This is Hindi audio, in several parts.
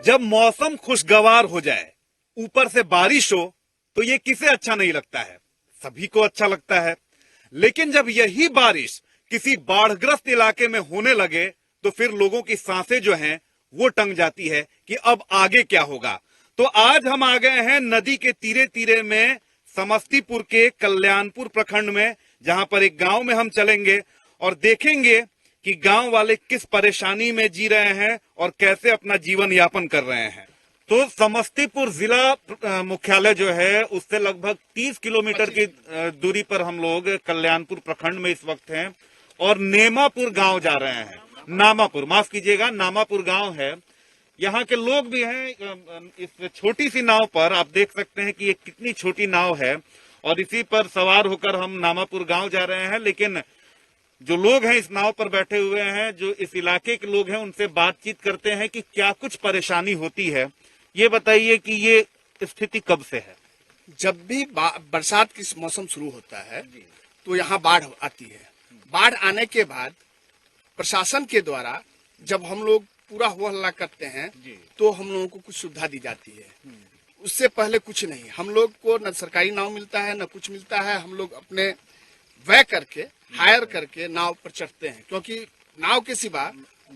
जब मौसम खुशगवार हो जाए, ऊपर से बारिश हो, तो ये किसे अच्छा नहीं लगता है? सभी को अच्छा लगता है। लेकिन जब यही बारिश किसी बाढ़ग्रस्त इलाके में होने लगे तो फिर लोगों की सांसें जो हैं वो टंग जाती है कि अब आगे क्या होगा। तो आज हम आ गए हैं नदी के तीरे तीरे में, समस्तीपुर के कल्याणपुर प्रखंड में, जहां पर एक गांव में हम चलेंगे और देखेंगे कि गांव वाले किस परेशानी में जी रहे हैं और कैसे अपना जीवन यापन कर रहे हैं। तो समस्तीपुर जिला मुख्यालय जो है उससे लगभग 30 किलोमीटर की दूरी पर हम लोग कल्याणपुर प्रखंड में इस वक्त हैं और नेमापुर गांव जा रहे हैं। नामापुर, माफ कीजिएगा, नामापुर गांव है। यहाँ के लोग भी हैं। इस छोटी सी नाव पर आप देख सकते हैं कि ये कितनी छोटी नाव है और इसी पर सवार होकर हम नामापुर गांव जा रहे हैं। लेकिन जो लोग हैं इस नाव पर बैठे हुए हैं, जो इस इलाके के लोग हैं, उनसे बातचीत करते हैं कि क्या कुछ परेशानी होती है। ये बताइए कि ये स्थिति कब से है? जब भी बरसात की मौसम शुरू होता है तो यहाँ बाढ़ आती है। बाढ़ आने के बाद प्रशासन के द्वारा जब हम लोग पूरा हो हल्ला करते हैं तो हम लोगों को कुछ सुविधा दी जाती है। उससे पहले कुछ नहीं, हम लोग को न सरकारी नाव मिलता है न कुछ मिलता है। हम लोग अपने व्यय करके, हायर करके नाव पर चढ़ते हैं, क्योंकि नाव के सिवा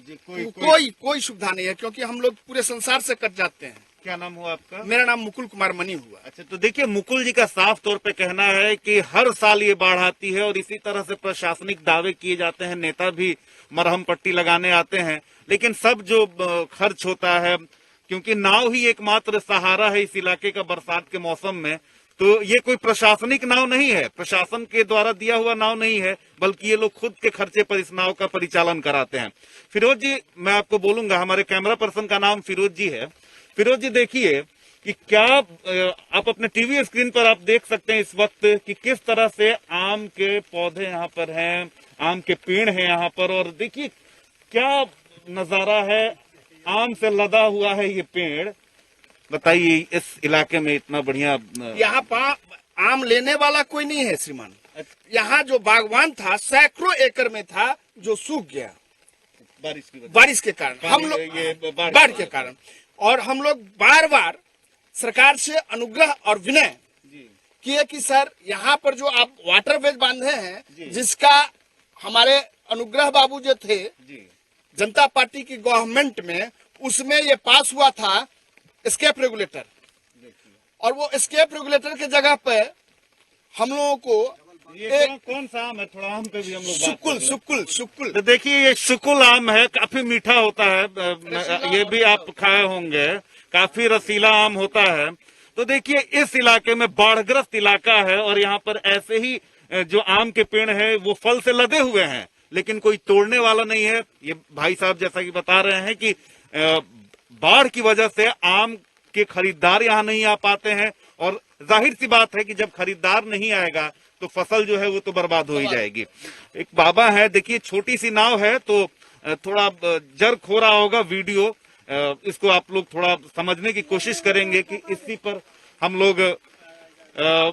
कोई सुविधा नहीं है, क्योंकि हम लोग पूरे संसार से कट जाते हैं। क्या नाम हुआ आपका? मेरा नाम मुकुल कुमार मनी हुआ। अच्छा, तो देखिए, मुकुल जी का साफ तौर पे कहना है कि हर साल ये बाढ़ आती है और इसी तरह से प्रशासनिक दावे किए जाते हैं, नेता भी मरहम पट्टी लगाने आते हैं, लेकिन सब जो खर्च होता है, क्योंकि नाव ही एकमात्र सहारा है इस इलाके का बरसात के मौसम में, तो ये कोई प्रशासनिक नाव नहीं है, प्रशासन के द्वारा दिया हुआ नाव नहीं है, बल्कि ये लोग खुद के खर्चे पर इस नाव का परिचालन कराते हैं। फिरोज जी, मैं आपको बोलूंगा, हमारे कैमरा पर्सन का नाम फिरोज जी है। फिरोज जी, देखिए कि क्या आप अपने टीवी स्क्रीन पर आप देख सकते हैं इस वक्त कि किस तरह से आम के पौधे यहाँ पर हैं, आम के पेड़ हैं यहाँ पर, और देखिए क्या नजारा है, आम से लदा हुआ है ये पेड़। बताइए, इस इलाके में इतना बढ़िया यहाँ पर आम लेने वाला कोई नहीं है श्रीमान। यहाँ जो बागवान था सैकड़ों एकड़ में था जो सूख गया बारिश के कारण, हम लोग बाढ़ के कारण। और हम लोग बार बार सरकार से अनुग्रह और विनय किए कि सर यहाँ पर जो आप वाटरवेज बांधे हैं, जिसका हमारे अनुग्रह बाबू जो थे जनता पार्टी की गवर्नमेंट में, उसमें ये पास हुआ था एस्केप रेगुलेटर, और वो एस्केप रेगुलेटर के जगह पे हम लोगों को ये कौन सा आम है? थोड़ा आम पे भी हम लोग सुकुल। तो देखिए, ये सुकुल आम है, काफी मीठा होता है, ये भी आप खाए होंगे, काफी रसीला आम होता है। तो देखिए, इस इलाके में बाढ़ग्रस्त इलाका है और यहाँ पर ऐसे ही जो आम के पेड़ है वो फल से लदे हुए हैं, लेकिन कोई तोड़ने वाला नहीं है। ये भाई साहब जैसा कि बता रहे हैं कि बाढ़ की वजह से आम के खरीदार यहाँ नहीं आ पाते हैं, और जाहिर सी बात है कि जब खरीदार नहीं आएगा तो फसल जो है वो तो बर्बाद हो ही जाएगी। एक बाबा है, देखिए छोटी सी नाव है तो थोड़ा जर्क हो रहा होगा वीडियो, इसको आप लोग थोड़ा समझने की कोशिश करेंगे कि इसी पर हम लोग,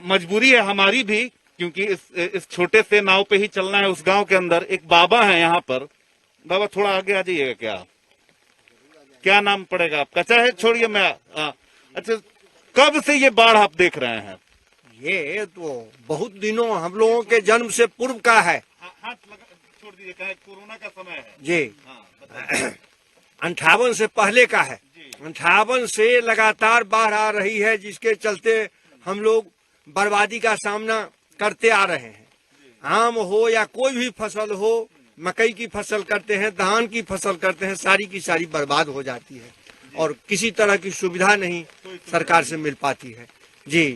मजबूरी है हमारी भी, क्योंकि इस छोटे से नाव पे ही चलना है उस गांव के अंदर। एक बाबा है यहाँ पर। बाबा थोड़ा आगे आ जाइएगा। क्या नाम पड़ेगा आपका? चाहे छोड़िए, मैं अच्छा, कब से ये बाढ़ आप देख रहे हैं? ये तो बहुत दिनों, हम लोगों के जन्म से पूर्व का है। हाथ छोड़ दीजिए, कोरोना का समय है जी। 58 से पहले का है। 58 से लगातार बाढ़ आ रही है, जिसके चलते हम लोग बर्बादी का सामना करते आ रहे हैं। आम हो या कोई भी फसल हो, मकई की फसल करते हैं, धान की फसल करते हैं, सारी की सारी बर्बाद हो जाती है और किसी तरह की सुविधा नहीं सरकार से मिल पाती है जी।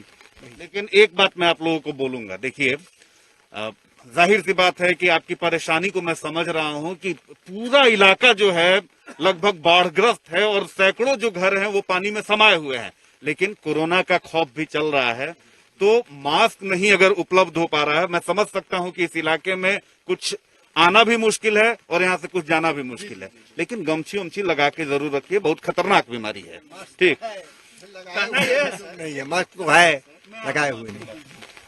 लेकिन एक बात मैं आप लोगों को बोलूंगा, देखिए, जाहिर सी बात है कि आपकी परेशानी को मैं समझ रहा हूं कि पूरा इलाका जो है लगभग बाढ़ग्रस्त है और सैकड़ों जो घर हैं वो पानी में समाये हुए हैं, लेकिन कोरोना का खौफ भी चल रहा है, तो मास्क नहीं अगर उपलब्ध हो पा रहा है, मैं समझ सकता हूं कि इस इलाके में कुछ आना भी मुश्किल है और यहाँ से कुछ जाना भी मुश्किल है, लेकिन गमछी उमछी लगा के जरूर रखिए, बहुत खतरनाक बीमारी है। ठीक नहीं है, मास्क तो है, लगाए हुए नहीं।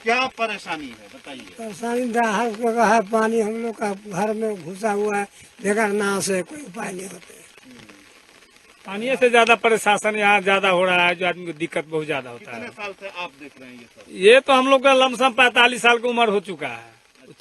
क्या परेशानी है बताइए? परेशानी हर जगह है, पानी हम लोग का घर में घुसा हुआ है, बगैर नाव से कोई उपाय नहीं होते। पानी से ज्यादा प्रशासन यहाँ ज्यादा हो रहा है, जो आदमी को दिक्कत बहुत ज्यादा होता कितने है। साल से आप देख रहे हैं ये सब? ये तो हम लोग का लमसम 45 साल की उम्र हो चुका है,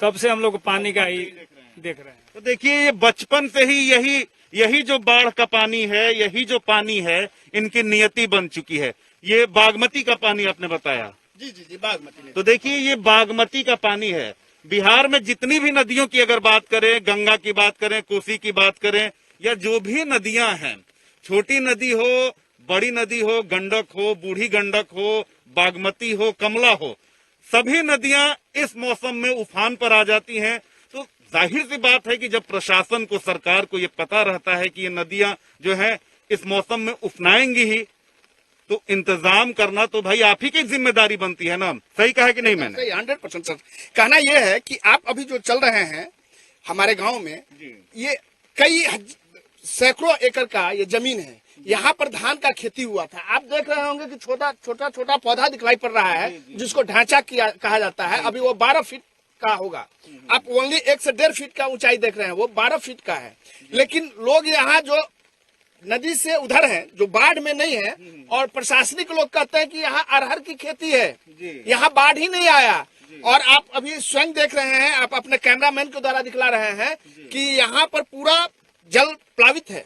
तब से हम लोग को पानी का ही देख रहे हैं। तो देखिए ये बचपन से ही यही जो बाढ़ का पानी है, यही जो पानी है, इनकी नियति बन चुकी है। ये बागमती का पानी आपने बताया। जी जी जी, बागमती में। तो देखिए ये बागमती का पानी है। बिहार में जितनी भी नदियों की अगर बात करें, गंगा की बात करें, कोसी की बात करें, या जो भी नदियां हैं, छोटी नदी हो, बड़ी नदी हो, गंडक हो, बूढ़ी गंडक हो, बागमती हो, कमला हो, सभी नदियां इस मौसम में उफान पर आ जाती हैं। तो जाहिर सी बात है कि जब प्रशासन को, सरकार को ये पता रहता है कि ये नदियां जो है इस मौसम में उफनाएंगी ही, तो इंतजाम करना तो भाई आप ही की जिम्मेदारी बनती है ना। सही कहा कि नहीं मैंने? 100% सर। कहना यह है कि आप अभी जो चल रहे हैं हमारे गांव में, ये कई सैकड़ों एकड़ का ये जमीन है। यहाँ पर धान का खेती हुआ था। आप देख रहे होंगे कि छोटा छोटा पौधा दिखाई पड़ रहा है, जिसको ढांचा कहा जाता है। अभी वो 12 फीट का होगा। आप ओनली 1 से 1.5 फीट का ऊंचाई देख रहे हैं, वो 12 फीट का है। लेकिन लोग यहाँ जो नदी से उधर है, जो बाढ़ में नहीं है, और प्रशासनिक लोग कहते हैं कि यहाँ अरहर की खेती है, यहाँ बाढ़ ही नहीं आया। और आप अभी स्वयं देख रहे हैं, आप अपने कैमरामैन के द्वारा दिखला रहे हैं कि यहाँ पर पूरा जल प्लावित है।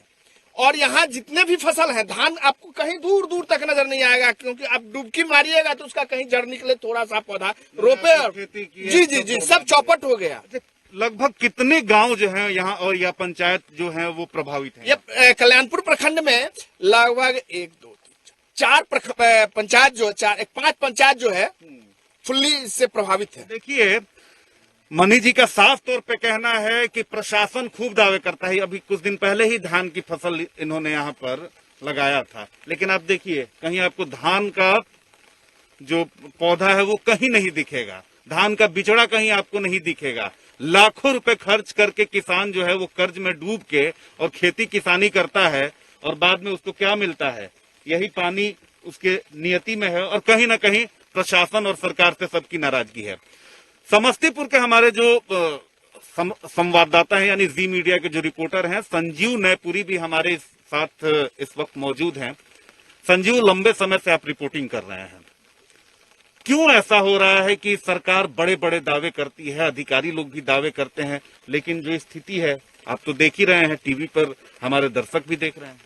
और यहाँ जितने भी फसल है, धान आपको कहीं दूर दूर तक नजर नहीं आएगा, क्योंकि आप डुबकी मारिएगा तो उसका कहीं जड़ निकले, थोड़ा सा पौधा रोपे और जी जी जी सब चौपट हो गया। लगभग कितने गांव जो हैं यहाँ और या पंचायत जो हैं वो प्रभावित हैं? ये कल्याणपुर प्रखंड में लगभग 1 2 3 4 पंचायत जो 5 पंचायत जो है फुल्ली इससे प्रभावित है। देखिए मनी जी का साफ तौर पे कहना है कि प्रशासन खूब दावे करता है। अभी कुछ दिन पहले ही धान की फसल इन्होंने यहाँ पर लगाया था, लेकिन आप देखिए कहीं आपको धान का जो पौधा है वो कहीं नहीं दिखेगा, धान का बिचड़ा कहीं आपको नहीं दिखेगा। लाखों रुपए खर्च करके किसान जो है वो कर्ज में डूब के और खेती किसानी करता है, और बाद में उसको क्या मिलता है? यही पानी उसके नियति में है। और कहीं ना कहीं प्रशासन और सरकार से सबकी नाराजगी है। समस्तीपुर के हमारे जो संवाददाता हैं, यानी जी मीडिया के जो रिपोर्टर हैं, संजीव नैपुरी भी हमारे साथ इस वक्त मौजूद हैं। संजीव, लंबे समय से आप रिपोर्टिंग कर रहे हैं, क्यों ऐसा हो रहा है कि सरकार बड़े बड़े दावे करती है, अधिकारी लोग भी दावे करते हैं, लेकिन जो स्थिति है आप तो देख ही रहे हैं, टीवी पर हमारे दर्शक भी देख रहे हैं।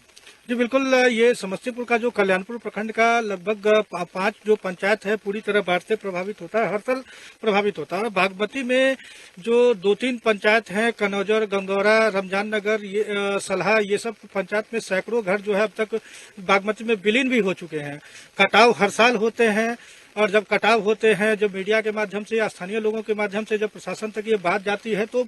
जी बिल्कुल, ये समस्तीपुर का जो कल्याणपुर प्रखंड का लगभग 5 जो पंचायत है पूरी तरह बाढ़ से प्रभावित होता है, हर साल प्रभावित होता है। बागमती में जो 2-3 पंचायत हैं, कनौजर, गंगौरा, रमजान नगर, ये सलहा, ये सब पंचायत में सैकड़ों घर जो है अब तक बागमती में विलीन भी हो चुके हैं। कटाव हर साल होते हैं, और जब कटाव होते हैं, जब मीडिया के माध्यम से या स्थानीय लोगों के माध्यम से जब प्रशासन तक ये बात जाती है, तो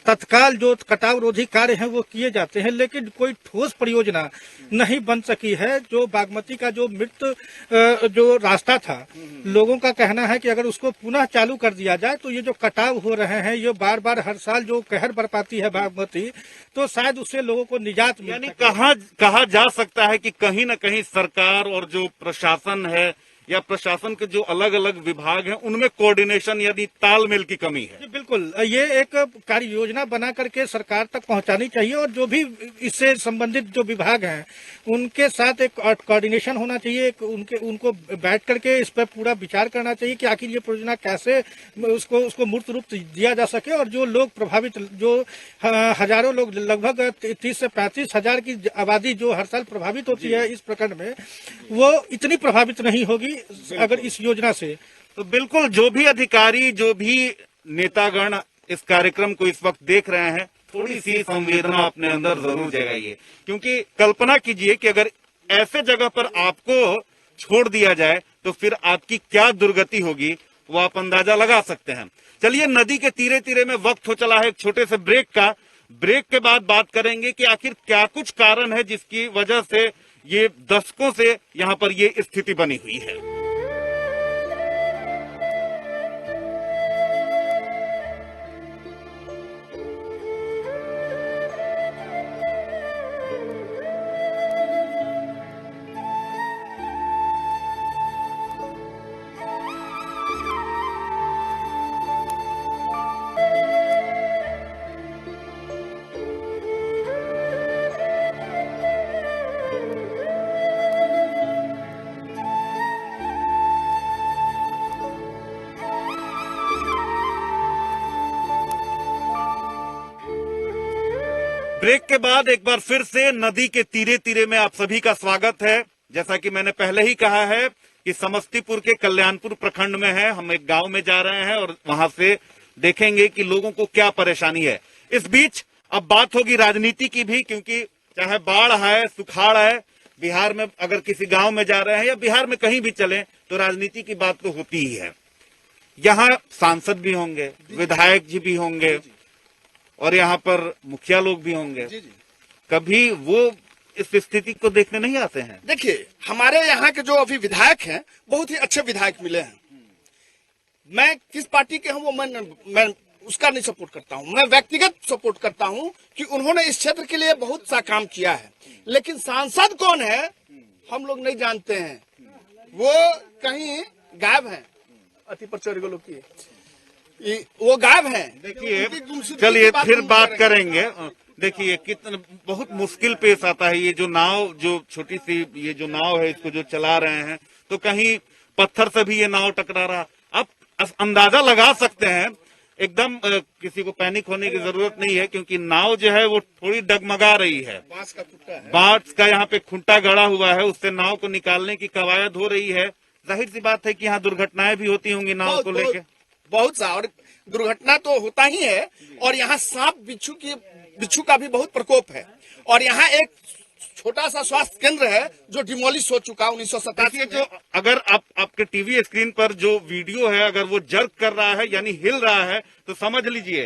तत्काल जो कटाव रोधी कार्य हैं वो किए जाते हैं, लेकिन कोई ठोस परियोजना नहीं बन सकी है। जो बागमती का जो मृत जो रास्ता था, लोगों का कहना है कि अगर उसको पुनः चालू कर दिया जाए तो ये जो कटाव हो रहे हैं, ये बार बार हर साल जो कहर बरपाती है बागमती, तो शायद उससे लोगों को निजात मिल यानी सके। कहा जा सकता है कि कहीं ना कहीं सरकार और जो प्रशासन है या प्रशासन के जो अलग अलग विभाग हैं उनमें कोऑर्डिनेशन यानी तालमेल की कमी है। जी बिल्कुल, ये एक कार्य योजना बना करके सरकार तक पहुंचानी चाहिए, और जो भी इससे संबंधित जो विभाग हैं उनके साथ एक कोऑर्डिनेशन होना चाहिए। उनको बैठ करके इस पर पूरा विचार करना चाहिए कि आखिर ये परियोजना कैसे उसको मूर्त रूप दिया जा सके। और जो लोग प्रभावित, जो हजारों लोग, लगभग 30 से 35 हजार की आबादी जो हर साल प्रभावित होती है इस प्रखंड में, वो इतनी प्रभावित नहीं होगी अगर इस योजना से। तो बिल्कुल जो भी अधिकारी, जो भी नेतागण इस कार्यक्रम को इस वक्त देख रहे हैं, थोड़ी सी संवेदना अपने अंदर जरूर जगाइए, क्योंकि कल्पना कीजिए कि अगर ऐसे जगह पर आपको छोड़ दिया जाए तो फिर आपकी क्या दुर्गति होगी, वो आप अंदाजा लगा सकते हैं। चलिए, नदी के तीरे तीरे में वक्त हो चला है एक छोटे से ब्रेक का। ब्रेक के बाद बात करेंगे कि आखिर क्या कुछ कारण है जिसकी वजह से ये दशकों से यहाँ पर ये स्थिति बनी हुई है। ब्रेक के बाद एक बार फिर से नदी के तीरे तीरे में आप सभी का स्वागत है। जैसा कि मैंने पहले ही कहा है कि समस्तीपुर के कल्याणपुर प्रखंड में है, हम एक गांव में जा रहे हैं और वहां से देखेंगे कि लोगों को क्या परेशानी है। इस बीच अब बात होगी राजनीति की भी, क्योंकि चाहे बाढ़ है, सुखाड़ है, बिहार में अगर किसी गांव में जा रहे हैं या बिहार में कहीं भी चले तो राजनीति की बात तो होती ही है। यहाँ सांसद भी होंगे, विधायक जी भी होंगे और यहाँ पर मुखिया लोग भी होंगे। कभी वो इस स्थिति को देखने नहीं आते हैं? देखिए, हमारे यहाँ के जो अभी विधायक हैं बहुत ही अच्छे विधायक मिले हैं। मैं किस पार्टी के हूँ वो मैं उसका नहीं सपोर्ट करता हूँ, मैं व्यक्तिगत सपोर्ट करता हूँ कि उन्होंने इस क्षेत्र के लिए बहुत सा काम किया है। लेकिन सांसद कौन है हम लोग नहीं जानते हैं, वो कहीं गायब हैं। अति पर लोग की वो गायब हैं। देखिए, चलिए फिर बात करेंगे। देखिए कितना बहुत मुश्किल पेश आता है ये जो नाव, जो छोटी सी ये जो नाव है, इसको जो चला रहे हैं तो कहीं पत्थर से भी ये नाव टकरा रहा। आप अंदाजा लगा सकते हैं, एकदम किसी को पैनिक होने की जरूरत नहीं है, क्योंकि नाव जो है वो थोड़ी डगमगा रही है। बांस का खुट्टा है, बांस का यहाँ पे खुंटा गड़ा हुआ है, उससे नाव को निकालने की कवायद हो रही है। जाहिर सी बात है कि यहाँ दुर्घटनाएं भी होती होंगी नाव को लेके। बहुत सा, और दुर्घटना तो होता ही है। और यहाँ सांप बिच्छू का भी बहुत प्रकोप है। और यहाँ एक छोटा सा स्वास्थ्य केंद्र है जो डिमोलिश हो चुका 1987 जो अगर आपके टीवी स्क्रीन पर जो वीडियो है अगर वो जर्क कर रहा है यानी हिल रहा है तो समझ लीजिए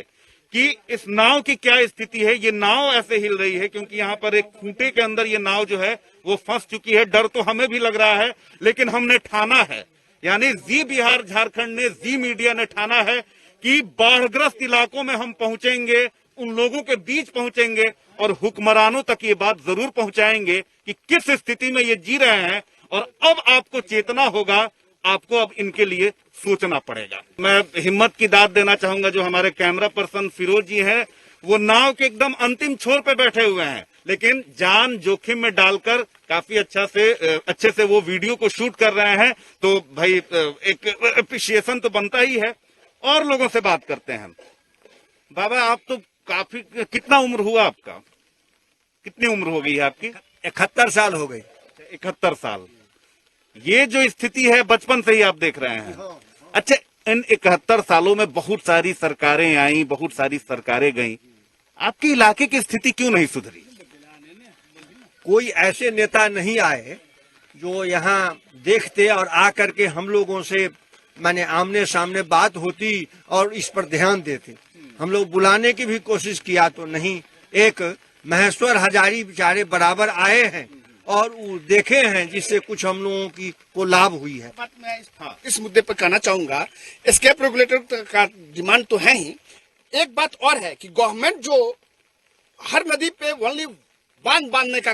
कि इस नाव की क्या स्थिति है। ये नाव ऐसे हिल रही है क्योंकि यहाँ पर एक खूंटे के अंदर ये नाव जो है वो फंस चुकी है। डर तो हमें भी लग रहा है, लेकिन हमने ठाना है, यानी जी बिहार झारखंड ने, जी मीडिया ने ठाना है कि बाढ़ग्रस्त इलाकों में हम पहुंचेंगे, उन लोगों के बीच पहुंचेंगे और हुक्मरानों तक ये बात जरूर पहुंचाएंगे कि किस स्थिति में ये जी रहे हैं। और अब आपको चेतना होगा, आपको अब इनके लिए सोचना पड़ेगा। मैं हिम्मत की दाद देना चाहूंगा जो हमारे कैमरा पर्सन फिरोज जी हैं, वो नाव के एकदम अंतिम छोर पे बैठे हुए हैं, लेकिन जान जोखिम में डालकर काफी अच्छे से वो वीडियो को शूट कर रहे हैं। तो भाई एक अप्रिशिएशन तो बनता ही है। और लोगों से बात करते हैं। बाबा, आप तो काफी, कितना उम्र हुआ आपका? कितनी उम्र हो गई है आपकी? 71 साल हो गई। 71 साल। ये जो स्थिति है बचपन से ही आप देख रहे हैं। अच्छा, इन 71 सालों में बहुत सारी सरकारें आई, बहुत सारी सरकारें गईं, आपके इलाके की स्थिति क्यों नहीं सुधरी? कोई ऐसे नेता नहीं आए जो यहाँ देखते और आकर के हम लोगों से माने आमने सामने बात होती और इस पर ध्यान देते। हम लोग बुलाने की भी कोशिश किया तो नहीं। एक महेश्वर हजारी बेचारे बराबर आए हैं और वो देखे हैं, जिससे कुछ हम लोगों की को लाभ हुई है। बात मैं इस मुद्दे पर कहना चाहूंगा, एस्केप रेगुलेटर का डिमांड तो है ही। एक बात और है कि गवर्नमेंट जो हर नदी पे ओनली बांध बांधने का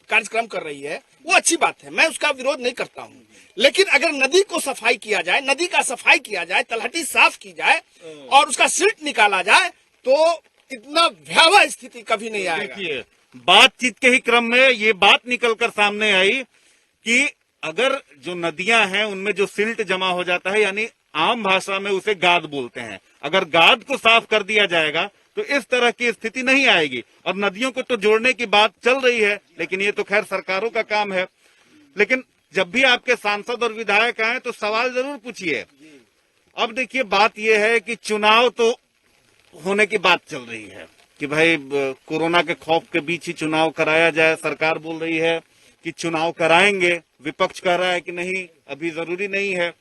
कार्यक्रम कर रही है वो अच्छी बात है, मैं उसका विरोध नहीं करता हूँ। लेकिन अगर नदी को सफाई किया जाए, नदी का सफाई किया जाए, तलहटी साफ की जाए और उसका सिल्ट निकाला जाए तो इतना भयावह स्थिति कभी नहीं आएगा। देखिए, बातचीत के ही क्रम में ये बात निकलकर सामने आई कि अगर जो नदियां हैं उनमें जो सिल्ट जमा हो जाता है, यानी आम भाषा में उसे गाद बोलते हैं, अगर गाद को साफ कर दिया जाएगा तो इस तरह की स्थिति नहीं आएगी। और नदियों को तो जोड़ने की बात चल रही है, लेकिन ये तो खैर सरकारों का काम है। लेकिन जब भी आपके सांसद और विधायक आए तो सवाल जरूर पूछिए। अब देखिए, बात यह है कि चुनाव तो होने की बात चल रही है कि भाई कोरोना के खौफ के बीच ही चुनाव कराया जाए। सरकार बोल रही है कि चुनाव कराएंगे, विपक्ष कह रहा है कि नहीं, अभी जरूरी नहीं है।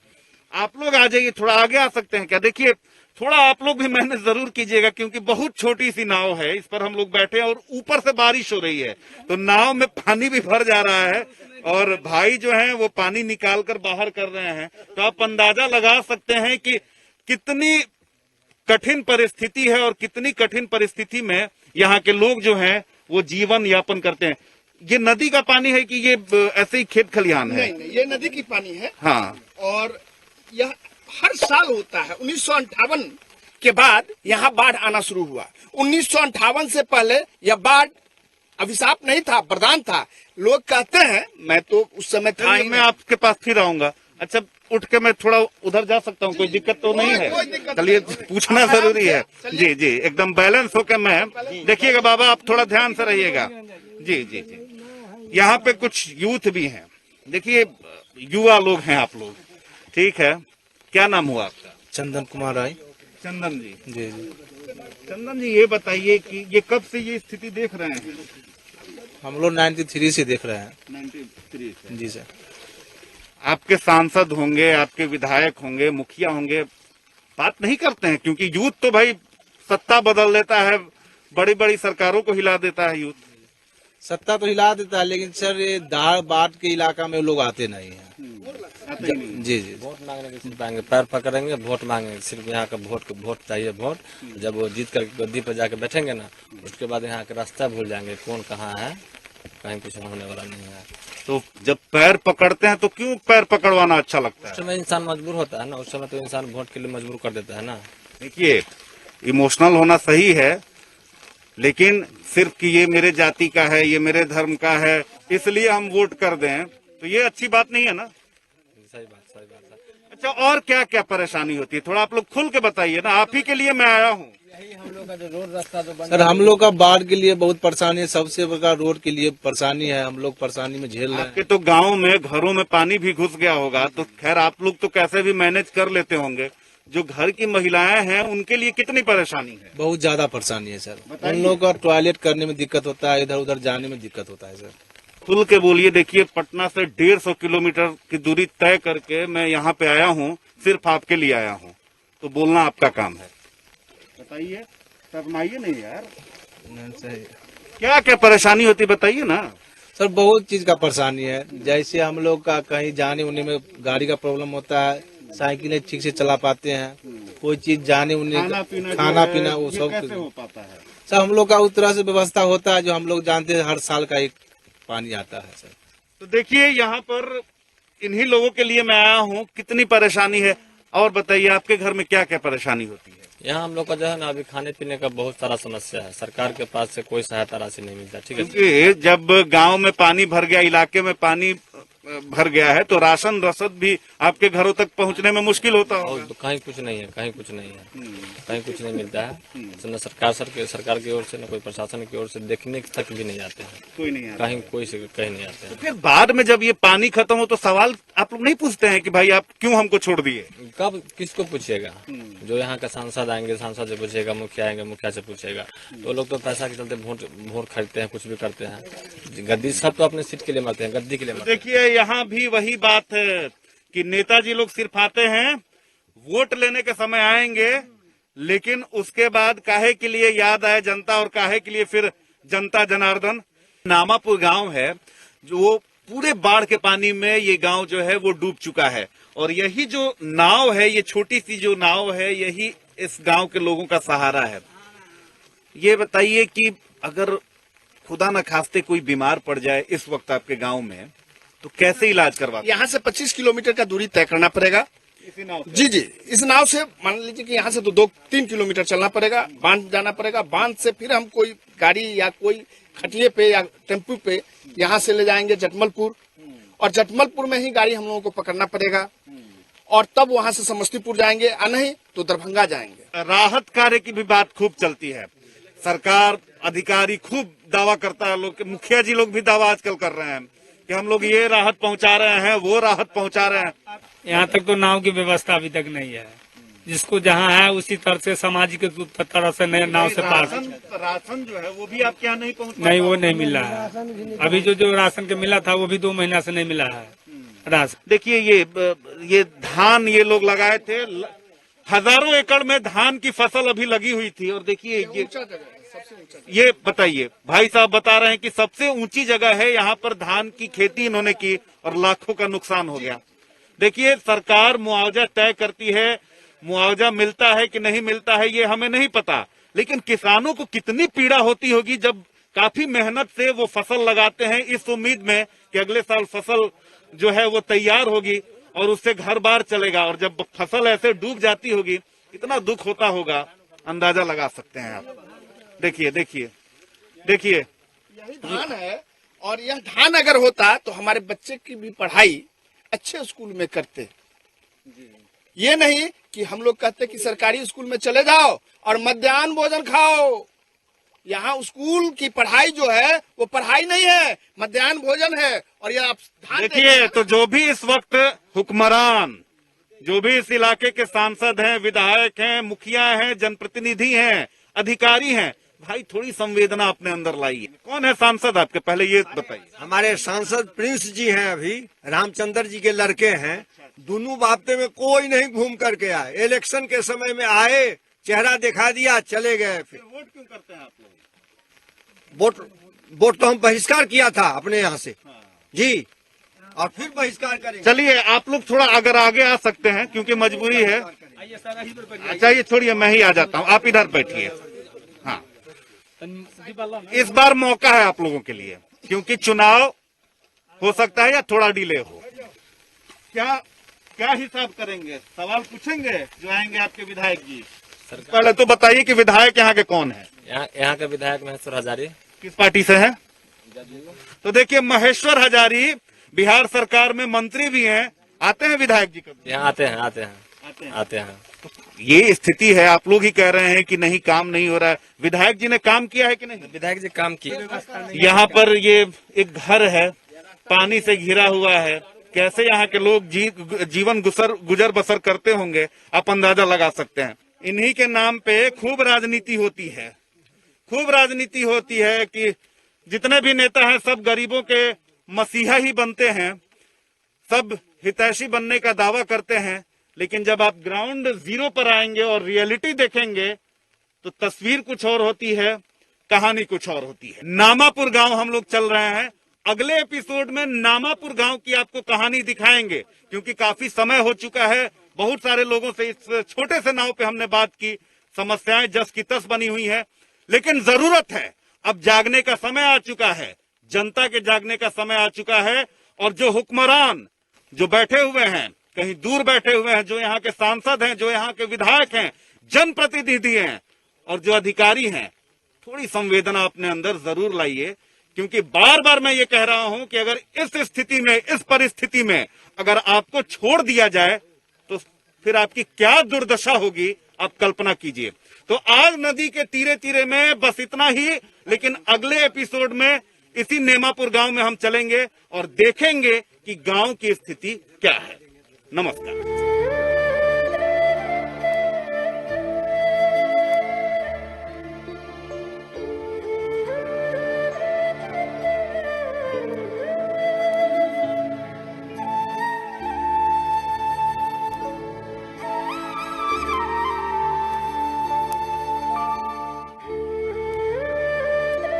आप लोग आ जाइए, थोड़ा आगे आ सकते हैं क्या? देखिए, थोड़ा आप लोग भी मेहनत जरूर कीजिएगा, क्योंकि बहुत छोटी सी नाव है, इस पर हम लोग बैठे हैं और ऊपर से बारिश हो रही है तो नाव में पानी भी भर जा रहा है और भाई जो हैं वो पानी निकाल कर बाहर कर रहे हैं। तो आप अंदाजा लगा सकते हैं कि कितनी कठिन परिस्थिति है और कितनी कठिन परिस्थिति में यहाँ के लोग जो हैं वो जीवन यापन करते हैं। ये नदी का पानी है कि ये ऐसे ही खेत खलिहान है? नहीं, ये नदी की पानी है। हाँ, और यह हर साल होता है। 1958 के बाद यहाँ बाढ़ आना शुरू हुआ। 1958 से पहले यह बाढ़ अभिशाप नहीं था, वरदान था। लोग कहते हैं, मैं तो उस समय था ही मैं आपके पास फिर आऊंगा। अच्छा, उठ के मैं थोड़ा उधर जा सकता हूँ, कोई दिक्कत तो नहीं है? चलिए, पूछना जरूरी है। जी जी, एकदम बैलेंस होकर मैं, देखिएगा बाबा आप थोड़ा ध्यान से रहिएगा। जी जी जी, यहाँ पे कुछ यूथ भी हैं, देखिए युवा लोग हैं आप लोग, ठीक है। क्या नाम हुआ आपका? चंदन कुमार राय। चंदन जी। जी जी, चंदन जी, ये बताइए कि ये कब से ये स्थिति देख रहे हैं? हम लोग 93 से देख रहे हैं। 93 से। जी सर। आपके सांसद होंगे, आपके विधायक होंगे, मुखिया होंगे, बात नहीं करते हैं? क्योंकि यूथ तो भाई सत्ता बदल देता है, बड़ी बड़ी सरकारों को हिला देता है यूथ। सत्ता तो हिला देता है, लेकिन सर ये दाढ़ बाट के इलाका में लोग आते नहीं है। जी जी, वोट मांगने के सिर्फ आएंगे, पैर पकड़ेंगे, वोट मांगेंगे, सिर्फ यहाँ का वोट चाहिए वोट। जब वो जीत कर गद्दी पर जाके बैठेंगे ना, उसके बाद यहाँ का रास्ता भूल जाएंगे, कौन कहाँ है, कहीं कुछ होने वाला नहीं है। तो जब पैर पकड़ते हैं तो क्यों पैर पकड़वाना अच्छा लगता उस है? समय इंसान मजबूर होता है ना, उस समय तो इंसान वोट के लिए मजबूर कर देता है ना। देखिए, इमोशनल होना सही है, लेकिन सिर्फ कि ये मेरे जाति का है, ये मेरे धर्म का है, इसलिए हम वोट कर दें, तो ये अच्छी बात नहीं है ना। सही बात सर। अच्छा, और क्या क्या परेशानी होती है, थोड़ा आप लोग खुल के बताइए ना, आप ही के लिए मैं आया हूँ। सर हम लोग का बाढ़ के लिए बहुत परेशानी है, सबसे बड़ा रोड के लिए परेशानी है, हम लोग परेशानी में झेल रहे आपके हैं। तो गांव में घरों में पानी भी घुस गया होगा, तो खैर आप लोग तो कैसे भी मैनेज कर लेते होंगे। जो घर की महिलाएं हैं उनके लिए कितनी परेशानी है? बहुत ज्यादा परेशानी है सर। उन लोग का टॉयलेट करने में दिक्कत होता है, इधर उधर जाने में दिक्कत होता है सर। खुल के बोलिए। देखिए, पटना से 150 किलोमीटर की दूरी तय करके मैं यहाँ पे आया हूँ, सिर्फ आपके लिए आया हूँ, तो बोलना आपका काम है। बताइए, शर्माइए नहीं यार। सही। क्या क्या परेशानी होती बताइए ना। सर बहुत चीज का परेशानी है, जैसे हम लोग का कहीं जाने उन्ने में गाड़ी का प्रॉब्लम होता है, साइकिलें ठीक से चला पाते हैं, कोई चीज जाने उन्ने खाना पीना वो सब कैसे हो पाता है? सर हम लोग का उस तरह से व्यवस्था होता है जो हम लोग जानते हैं, हर साल का एक पानी आता है सर। तो देखिए, यहाँ पर इन्हीं लोगों के लिए मैं आया हूँ, कितनी परेशानी है। और बताइए, आपके घर में क्या क्या परेशानी होती है? यहाँ हम लोग का जो है ना, अभी खाने पीने का बहुत सारा समस्या है, सरकार के पास से कोई सहायता राशि नहीं मिलता। ठीक है, क्योंकि जब गांव में पानी भर गया, इलाके में पानी भर गया है, तो राशन रसद भी आपके घरों तक पहुंचने में मुश्किल होता और होगा। तो कहीं कुछ नहीं है, कहीं कुछ नहीं है, कहीं कुछ नहीं मिलता है। तो न सरकार की ओर से, न कोई प्रशासन की ओर से देखने तक भी नहीं आते हैं, कोई नहीं आता। कहीं कोई से कहीं नहीं आते हैं। फिर बाद में जब ये पानी खत्म हो तो सवाल आप लोग नहीं पूछते हैं कि भाई आप क्यों हमको छोड़ दिए? कब किसको पूछिएगा? जो यहाँ का सांसद आएंगे, सांसद से पूछेगा, मुखिया आएंगे, मुखिया से पूछेगा। तो लोग तो पैसा के चलते वोट खरीदते हैं, कुछ भी करते हैं। गद्दी सब तो अपने सीट के लिए मरते हैं, गद्दी के लिए मरते हैं। देखिए, यहाँ भी वही बात है कि नेताजी लोग सिर्फ आते हैं, वोट लेने के समय आएंगे, लेकिन उसके बाद काहे के लिए याद आए जनता, और काहे के लिए फिर जनता जनार्दन। नामापुर गांव है जो वो पूरे बाढ़ के पानी में, ये गांव जो है वो डूब चुका है, और यही जो नाव है, ये छोटी सी जो नाव है, यही इस गांव के लोगों का सहारा है। ये बताइए कि अगर खुदा न खास्ते कोई बीमार पड़ जाए इस वक्त आपके गांव में, तो कैसे इलाज करवाते? यहाँ से 25 किलोमीटर का दूरी तय करना पड़ेगा। इसी नाव से? जी जी, इस नाव से मान लीजिए कि यहाँ से तो 2-3 किलोमीटर चलना पड़ेगा, बांध जाना पड़ेगा, बांध से फिर हम कोई गाड़ी या कोई खटिए पे या टेम्पू पे यहाँ से ले जाएंगे जटमलपुर, और जटमलपुर में ही गाड़ी हम लोगों को पकड़ना पड़ेगा, और तब वहाँ से समस्तीपुर जाएंगे, और नहीं तो दरभंगा जाएंगे। राहत कार्य की भी बात खूब चलती है, सरकार अधिकारी खूब दावा करता है, लोग मुखिया जी लोग भी दावा आजकल कर रहे हैं कि हम लोग ये राहत पहुंचा रहे हैं, वो राहत पहुंचा रहे हैं। यहाँ तक तो नाव की व्यवस्था अभी तक नहीं है, जिसको जहाँ है उसी तरह से सामाजिक तरह से नए नाव से पार। राशन जो है वो भी आपके यहाँ नहीं पहुँच? नहीं, वो नहीं मिला है अभी। जो राशन के मिला था वो भी 2 महीना से नहीं मिला है राशन। देखिए, ये धान ये लोग लगाए थे, हजारों एकड़ में धान की फसल अभी लगी हुई थी, और देखिए ये बताइए, भाई साहब बता रहे हैं कि सबसे ऊंची जगह है, यहाँ पर धान की खेती इन्होंने की और लाखों का नुकसान हो गया। देखिए, सरकार मुआवजा तय करती है, मुआवजा मिलता है कि नहीं मिलता है ये हमें नहीं पता, लेकिन किसानों को कितनी पीड़ा होती होगी जब काफी मेहनत से वो फसल लगाते हैं इस उम्मीद में कि अगले साल फसल जो है वो तैयार होगी और उससे घर बार चलेगा, और जब फसल ऐसे डूब जाती होगी कितना दुख होता होगा, अंदाजा लगा सकते हैं आप। देखिए देखिए देखिए, यही धान है, और यह धान अगर होता तो हमारे बच्चे की भी पढ़ाई अच्छे स्कूल में करते। ये नहीं कि हम लोग कहते कि सरकारी स्कूल में चले जाओ और मध्याह्न भोजन खाओ। यहाँ स्कूल की पढ़ाई जो है वो पढ़ाई नहीं है, मध्याह्न भोजन है। और ये आप ध्यान देखिए, तो जो भी इस वक्त हुक्मरान, जो भी इस इलाके के सांसद हैं, विधायक हैं, मुखिया हैं, जनप्रतिनिधि हैं, अधिकारी हैं, भाई थोड़ी संवेदना अपने अंदर लाइए। कौन है सांसद आपके, पहले ये बताइए। हमारे सांसद प्रिंस जी हैं, अभी रामचंद्र जी के लड़के हैं। दोनों बाप्ते में कोई नहीं घूम करके आए। इलेक्शन के समय में आए, चेहरा दिखा दिया, चले गए। फिर वोट क्यों करते हैं आप लोग? वोट तो हम बहिष्कार किया था अपने यहाँ से जी, और फिर बहिष्कार करेंगे। चलिए, आप लोग थोड़ा अगर आगे आ सकते हैं, क्योंकि मजबूरी है। अच्छा, ये छोड़िए, मैं ही आ जाता हूँ, आप इधर बैठिए। हाँ, इस बार मौका है आप लोगों के लिए, क्योंकि चुनाव हो सकता है या थोड़ा डिले हो। क्या हिसाब करेंगे? सवाल पूछेंगे जो आएंगे आपके विधायक जी। पहले तो बताइए कि विधायक यहाँ के कौन है? यहाँ के विधायक महेश्वर हजारी। किस पार्टी से है? तो देखिए, महेश्वर हजारी बिहार सरकार में मंत्री भी हैं। आते हैं विधायक जी कभी? यहाँ आते हैं। तो ये स्थिति है, आप लोग ही कह रहे हैं कि नहीं, काम नहीं हो रहा है। विधायक जी ने काम किया है कि नहीं? विधायक जी काम किए। यहाँ पर ये एक घर है, पानी से घिरा हुआ है। कैसे यहाँ के लोग जीवन गुजर बसर करते होंगे, आप अंदाजा लगा सकते हैं। इन्हीं के नाम पे खूब राजनीति होती है, खूब राजनीति होती है कि जितने भी नेता हैं सब गरीबों के मसीहा ही बनते हैं, सब हितैषी बनने का दावा करते हैं। लेकिन जब आप ग्राउंड जीरो पर आएंगे और रियलिटी देखेंगे तो तस्वीर कुछ और होती है, कहानी कुछ और होती है। नामापुर गांव हम लोग चल रहे हैं। अगले एपिसोड में नामापुर गांव की आपको कहानी दिखाएंगे, क्योंकि काफी समय हो चुका है। बहुत सारे लोगों से इस छोटे से नाव पे हमने बात की, समस्याएं जस की तस बनी हुई है। लेकिन जरूरत है, अब जागने का समय आ चुका है, जनता के जागने का समय आ चुका है। और जो हुक्मरान जो बैठे हुए हैं, कहीं दूर बैठे हुए हैं, जो यहाँ के सांसद हैं, जो यहाँ के विधायक हैं, जनप्रतिनिधि हैं और जो अधिकारी हैं, थोड़ी संवेदना अपने अंदर जरूर लाइए। क्योंकि बार बार मैं ये कह रहा हूं कि अगर इस स्थिति में, इस परिस्थिति में अगर आपको छोड़ दिया जाए तो फिर आपकी क्या दुर्दशा होगी, आप कल्पना कीजिए। तो आज नदी के तीरे तीरे में बस इतना ही। लेकिन अगले एपिसोड में इसी नेमापुर गांव में हम चलेंगे और देखेंगे कि गांव की स्थिति क्या है। नमस्कार।